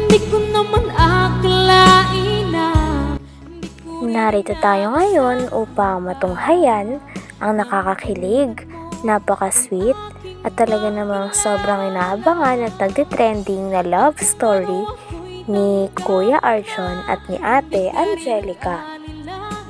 Di ko naman akalain na Narito tayo ngayon upang matunghayan ang nakakakilig, napaka-sweet, at talaga namang sobrang inaabangan at nagtitrending na love story ni Kuya Arjon at ni Ate Angelica.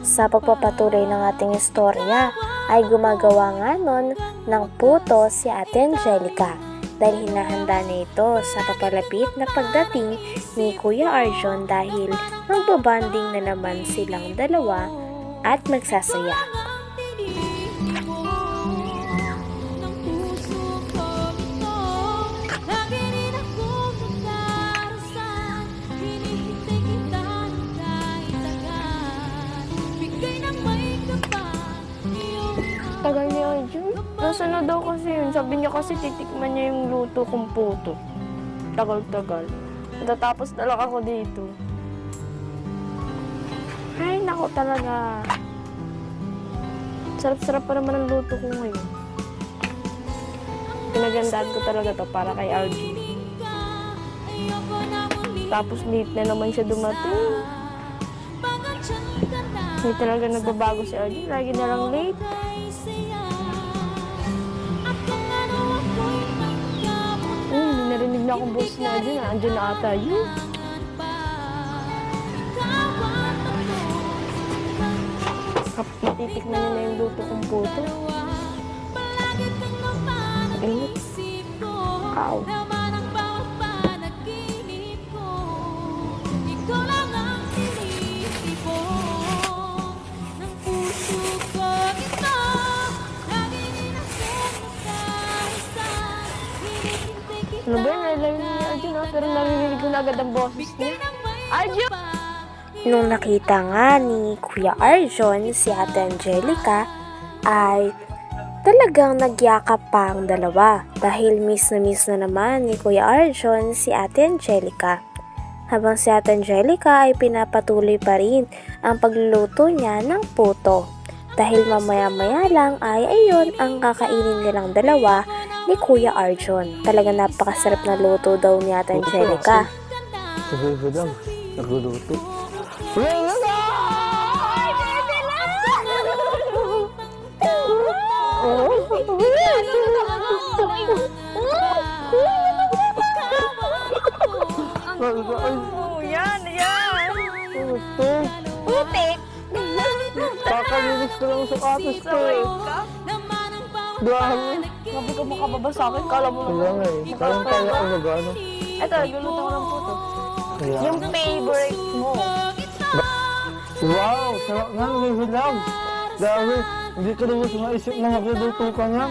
Sa pagpapatuloy ng ating istorya ay gumagawa nga nun ng puto si Ate Angelica dahil hinahanda na ito sa papalapit na pagdating ni Kuya Arjon dahil magbabanding na naman silang dalawa at magsasaya. Tagal ni Arjun. Nasa na daw kasi yun. Sabi niya kasi titikman niya yung luto kong puto. Tagal-tagal. Natatapos na lang ako dito. Ay, nako talaga. Sarap-sarap pa naman ang luto ko ngayon. Pinagandaan ko talaga to para kay Arjun. Tapos late na naman siya dumating. Hindi talaga nagbabago si Arjun. Lagi na lang late. Narinig na akong boss na Arjun. Andiyan na ata yun. Matitikman niya na yung luto kong puto. Init. Ow. Ano ba yun? Nalayo niya Arjun ha? Pero narinig ko na agad ang boses niya. Arjun! Nung nakita nga ni Kuya Arjon si Ate Angelica ay talagang nagyakap pa ang dalawa dahil miss na naman ni Kuya Arjon si Ate Angelica. Habang si Ate Angelica ay pinapatuloy pa rin ang pagluluto niya ng puto. Dahil mamaya-maya lang ay ayun ang kakainin nilang dalawa ni Kuya Arjon. Talagang napakasarap na luto daw ni Ate Angelica. Sabi lang, nagluluto. Yan! Putik! Kakalinis ko lang sa katos ko Sorry eh. ka? Dami. Sabi ka makababa sa akin, kala mo Kaya nga eh. Parang kaya ko mag-ano. Ito, nagluluto ko ng puto. Kaya. Yung favorite mo. Wow! Sarap nga, naghihilaw. Dami. Hindi ko naman maisip na magluluto ka nga.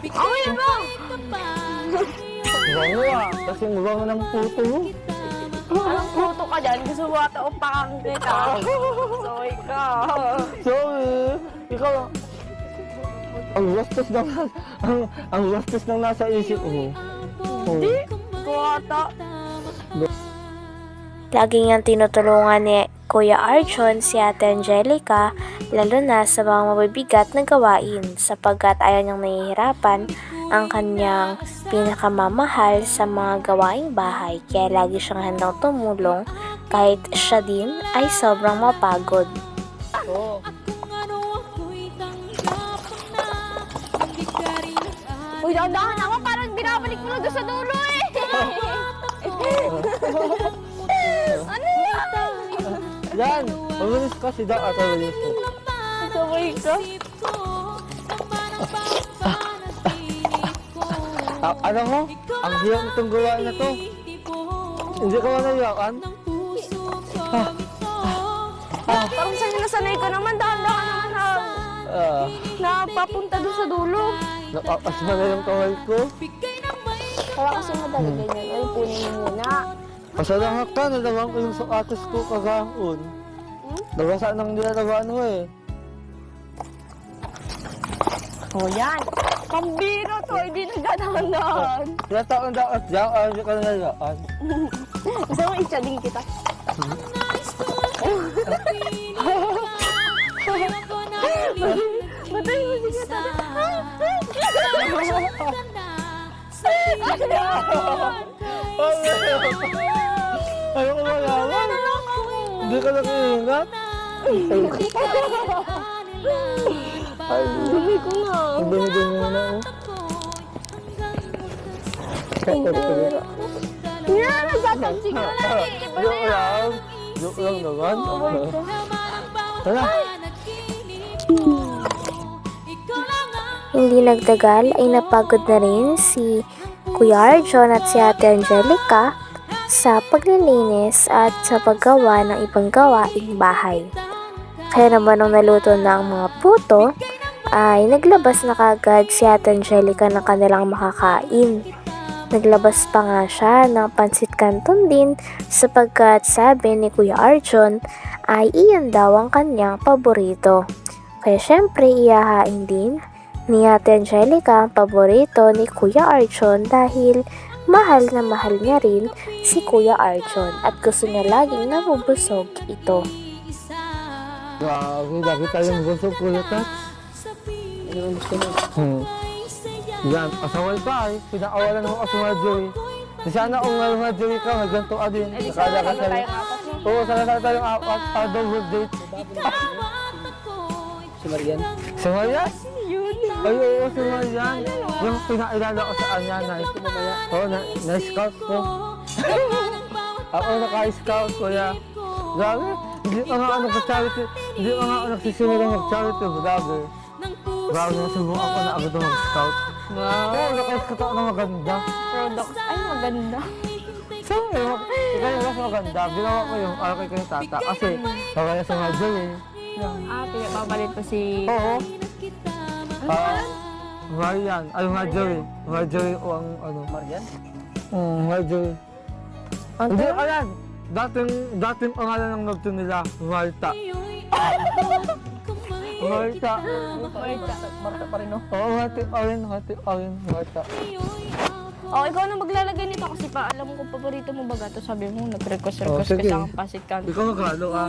Amoy mo! Bango ah. Kasing bango ng puto mo. Anong puto ka dyan? Gusto mo ata upakan kita. Sorry ka. Sorry. Ikaw, ang gastos ng ang gastos ng nasa isip mo. Hindi. Ito ata. Lagi niyang tinutulungan ni Kuya Arjon si Ate Angelica lalo na sa mga mabibigat na gawain sapagkat ayaw niyang nahihirapan ang kanyang pinakamamahal sa mga gawaing bahay kaya lagi siyang handang tumulong kahit siya din ay sobrang mapagod. Oh. Uy, dahan naman. Parang binabalik mo lang doon sa dulo eh. Ano yan? Yan! Mabilis ka si Daw at mabilis ko. Sorry ka. Ano mo? Ang hirap itong gawain na to. Hindi ka ba naiyakan? Parang sanay ko naman. Dahan-dahan naman napapunta doon sa dulo. Napapasma na yung kawal ko. Kaya kasi madali ganyan. Ay, punin mo muna. Pasalamat ka, nalaman ko yung sapatos ko kagahon. Nabasa nang nilalabaan mo eh. O yan. Pambiro to. Hindi nagdadahan-dahan. Kaya taon dapat dyan, hindi ka nalayaan. Gusto mo itcha din kita? Batay mo sige tayo. Ayaw ko malaman. Hindi ka lang iingat. Ay, Dumi ko na. ang dumi-dumi mo na. Yan, nagtatansi ka na eh. Iba na Joke yan. lang. Joke lang naman. Tara. Hindi nagtagal ay napagod na rin si Kuya Arjon at si Ate Angelica sa paglilinis at sa paggawa ng ibang gawaing bahay. Kaya naman nung naluto na ang mga puto, ay naglabas na kagad si Ate Angelica ng kanilang makakain. Naglabas pa nga siya ng pansit canton din sapagkat sabi ni Kuya Arjon ay iyan daw ang kanyang paborito. Kaya syempre iyahain din ni Ate Angelica ang paborito ni Kuya Arjon dahil mahal na mahal niya rin si Kuya Arjon at gusto niya laging nabubusog ito. Grabe, lagi tayong busog, Kuya Tats. Yan, asawal pa ay. Pinakawalan mo kasi Marjorie. Di sana kung Marjorie ka, magganto ka din. Eh, di Nakala ka sana sa'yo. tayong apat, no? Oo, sana tayong apat. Double date. Si Marian. Si Marian? Yun. Ay, oo, si Marian. Yung pinailala ko sa kanya, oo, na-scout ko. Ako naka-scout, Kuya. Grabe, hindi pa nga ako nag-charity. Hindi pa nga ako nagsisimula mag-charity vlogger. Grabe, nasubukan ko na agad mag-scout. Wow. Oo, naka-scout ako na maganda. Products. Ay, maganda. So, ikaw yung mas maganda. Ginawa ko yung alakay ko yung tata. Kasi, kagaya sa Marjorie. Pinagbabalit po si... Oo. Marian. Ay, Marjorie. Marjorie o ang ano. Marian? Marjorie. Hindi, ayan. Dating pangalan ng nagto nila, Marta. Marta. Marta pa rin, no? Oo, Marta. Oh, ikaw na maglalagay nito kasi pa alam ko paborito mo baga to. Sabi mo, nag-request Oh, ka sige. sa aking pasit canton. Ikaw maghalo ah.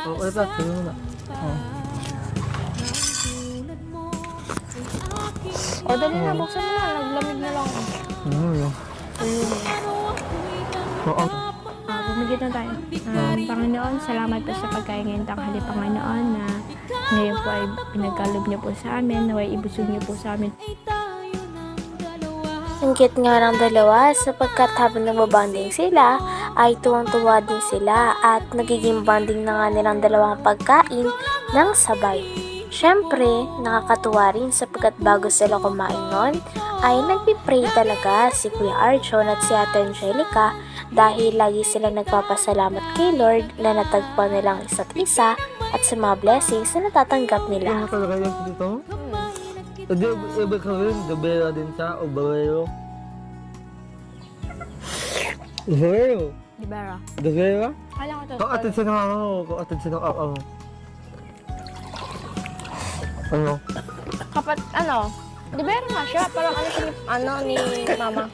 Oo, ito. Sige mo na. O, dali na, buksan mo na. Naglamig na lang. Ayun. Oo. Bumigit na tayo. Panginoon, salamat po sa pagkain ngayong tanghali, Panginoon, na ngayon po ay pinagkalob niyo po sa amin, naway ibusog niyo po sa amin. Ang cute nga ng dalawa sapagkat habang nagbabanding sila ay tuwang-tuwa din sila at nagiging banding na nga nilang dalawang pagkain ng sabay. Siyempre, nakakatuwa rin sapagkat bago sila kumain nun ay nagpipray talaga si Kuya Arjon at si Ate Angelica dahil lagi sila nagpapasalamat kay Lord na natagpuan nilang isa't isa at sa mga blessings na natatanggap Ano nila. talaga yun dito? Hindi, iba ka rin. Dobero din siya o Barero. Barero? Di ba, Ra? Dobero? Kailangan ko to. Kakatid siya ng ako. Kakatid siya ng ako. Ano? Kapat, ano? Di ba, Ra nga siya? Parang ano ni Mama.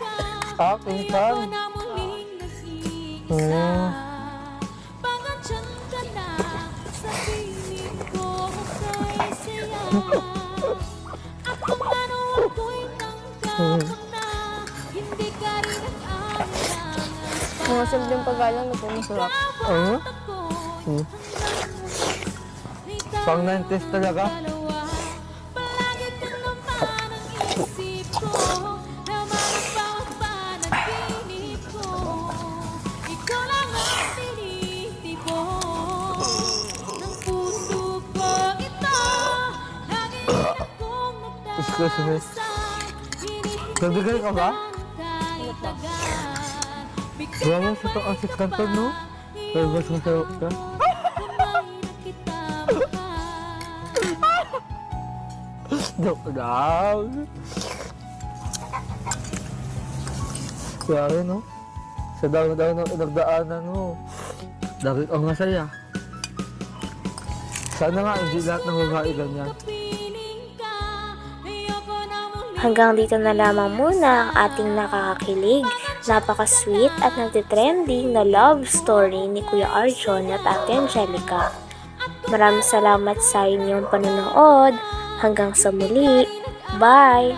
Ah, pinsan. Mga simpleng pagkain na po masarap. Ano? Pang 90s talaga? Excuse me. Nabigay ka ba? Grabe sa ito ang kanton, no? Pero mas masarap ka. Joke lang. Grabe, no? Sa daw-daw ng inagdaanan mo. Dahil ang masaya. Sana nga hindi lahat ng babae ganyan. Hanggang dito na lamang muna ang ating nakakakilig, napaka-sweet at nagtitrending na love story ni Kuya Arjon at Ate Angelica. Maraming salamat sa inyong panonood. Hanggang sa muli. Bye!